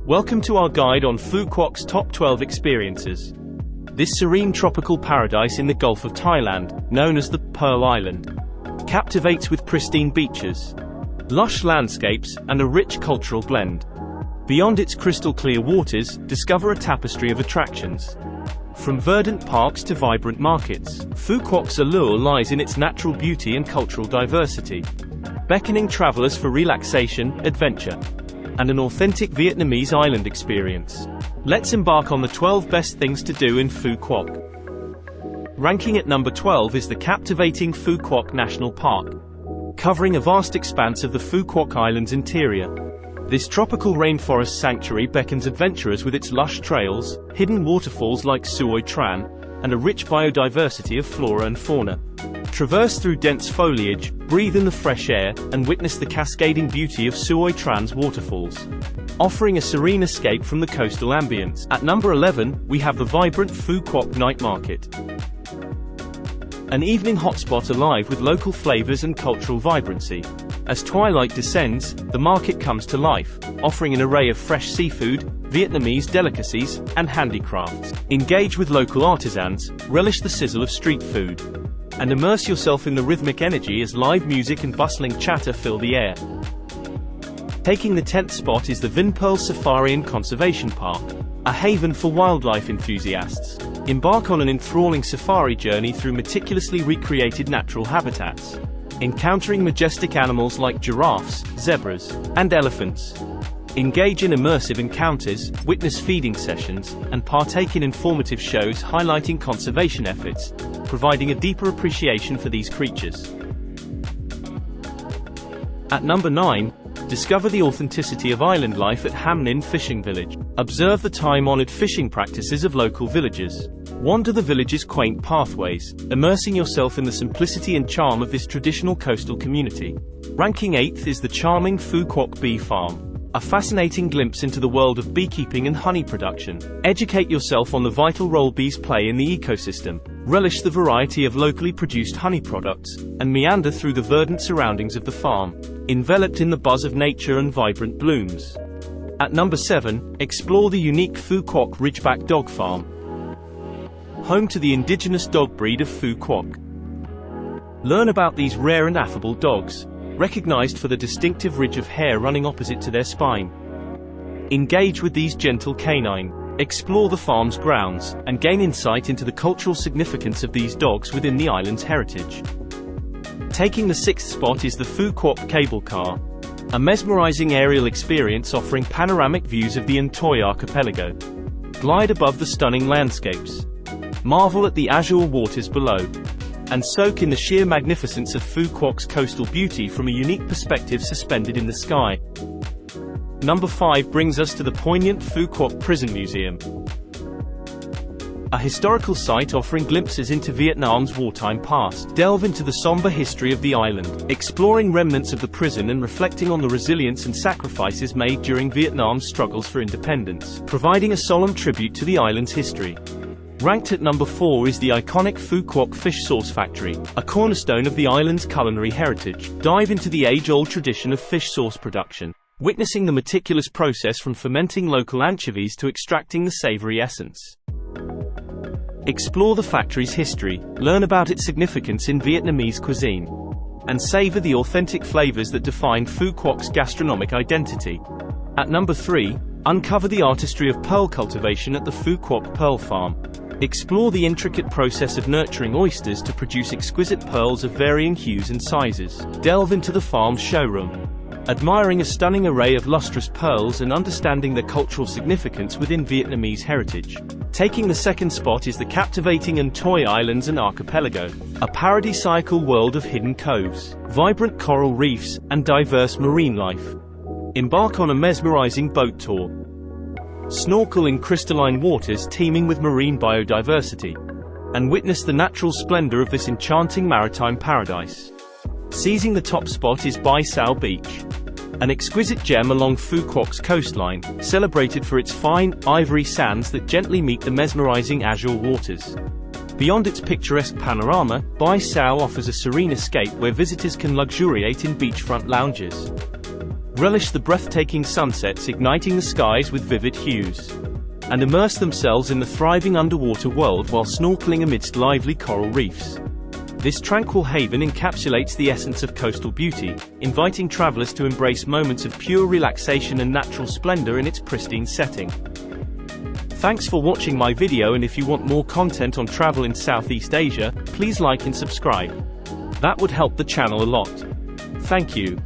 Welcome to our guide on Phu Quoc's top 12 experiences. This serene tropical paradise in the Gulf of Thailand, known as the Pearl Island, captivates with pristine beaches, lush landscapes, and a rich cultural blend. Beyond its crystal-clear waters, discover a tapestry of attractions. From verdant parks to vibrant markets, Phu Quoc's allure lies in its natural beauty and cultural diversity, beckoning travelers for relaxation, adventure, and an authentic Vietnamese island experience. Let's embark on the 12 best things to do in Phu Quoc. Ranking at number 12 is the captivating Phu Quoc National Park, covering a vast expanse of the Phu Quoc Island's interior. This tropical rainforest sanctuary beckons adventurers with its lush trails, hidden waterfalls like Suoi Tran, and a rich biodiversity of flora and fauna. Traverse through dense foliage, breathe in the fresh air, and witness the cascading beauty of Suoi Tran's waterfalls, offering a serene escape from the coastal ambience. At number 11, we have the vibrant Phu Quoc Night Market, an evening hotspot alive with local flavors and cultural vibrancy. As twilight descends, the market comes to life, offering an array of fresh seafood, Vietnamese delicacies, and handicrafts. Engage with local artisans, relish the sizzle of street food, and immerse yourself in the rhythmic energy as live music and bustling chatter fill the air. Taking the 10th spot is the Vinpearl Safari Conservation Park, a haven for wildlife enthusiasts. Embark on an enthralling safari journey through meticulously recreated natural habitats, encountering majestic animals like giraffes, zebras, and elephants. Engage in immersive encounters, witness feeding sessions, and partake in informative shows highlighting conservation efforts, providing a deeper appreciation for these creatures. At number 9, discover the authenticity of island life at Ham Ninh Fishing Village. Observe the time-honored fishing practices of local villagers. Wander the village's quaint pathways, immersing yourself in the simplicity and charm of this traditional coastal community. Ranking 8th is the charming Phu Quoc Bee Farm, a fascinating glimpse into the world of beekeeping and honey production. Educate yourself on the vital role bees play in the ecosystem, relish the variety of locally produced honey products, and meander through the verdant surroundings of the farm, enveloped in the buzz of nature and vibrant blooms. At number 7, explore the unique Phu Quoc Ridgeback Dog Farm, home to the indigenous dog breed of Phu Quoc. Learn about these rare and affable dogs, recognized for the distinctive ridge of hair running opposite to their spine. Engage with these gentle canine, explore the farm's grounds, and gain insight into the cultural significance of these dogs within the island's heritage. Taking the 6th spot is the Phu Quoc Cable Car, a mesmerizing aerial experience offering panoramic views of the An Thoi archipelago. Glide above the stunning landscapes, marvel at the azure waters below, and soak in the sheer magnificence of Phu Quoc's coastal beauty from a unique perspective suspended in the sky. Number 5 brings us to the poignant Phu Quoc Prison Museum, a historical site offering glimpses into Vietnam's wartime past. Delve into the somber history of the island, exploring remnants of the prison and reflecting on the resilience and sacrifices made during Vietnam's struggles for independence, providing a solemn tribute to the island's history. Ranked at number 4 is the iconic Phu Quoc Fish Sauce Factory, a cornerstone of the island's culinary heritage. Dive into the age-old tradition of fish sauce production, witnessing the meticulous process from fermenting local anchovies to extracting the savory essence. Explore the factory's history, learn about its significance in Vietnamese cuisine, and savor the authentic flavors that define Phu Quoc's gastronomic identity. At number 3, uncover the artistry of pearl cultivation at the Phu Quoc Pearl Farm. Explore the intricate process of nurturing oysters to produce exquisite pearls of varying hues and sizes. Delve into the farm's showroom, admiring a stunning array of lustrous pearls and understanding their cultural significance within Vietnamese heritage. Taking the 2nd spot is the captivating An Thoi Islands and Archipelago, a paradisiacal world of hidden coves, vibrant coral reefs, and diverse marine life. Embark on a mesmerizing boat tour, snorkel in crystalline waters teeming with marine biodiversity, and witness the natural splendor of this enchanting maritime paradise. Seizing the top spot is Bai Sao Beach, an exquisite gem along Phu Quoc's coastline, celebrated for its fine, ivory sands that gently meet the mesmerizing azure waters. Beyond its picturesque panorama, Bai Sao offers a serene escape where visitors can luxuriate in beachfront lounges, relish the breathtaking sunsets igniting the skies with vivid hues, and immerse themselves in the thriving underwater world while snorkeling amidst lively coral reefs. This tranquil haven encapsulates the essence of coastal beauty, inviting travelers to embrace moments of pure relaxation and natural splendor in its pristine setting. Thanks for watching my video, and if you want more content on travel in Southeast Asia, please like and subscribe. That would help the channel a lot. Thank you.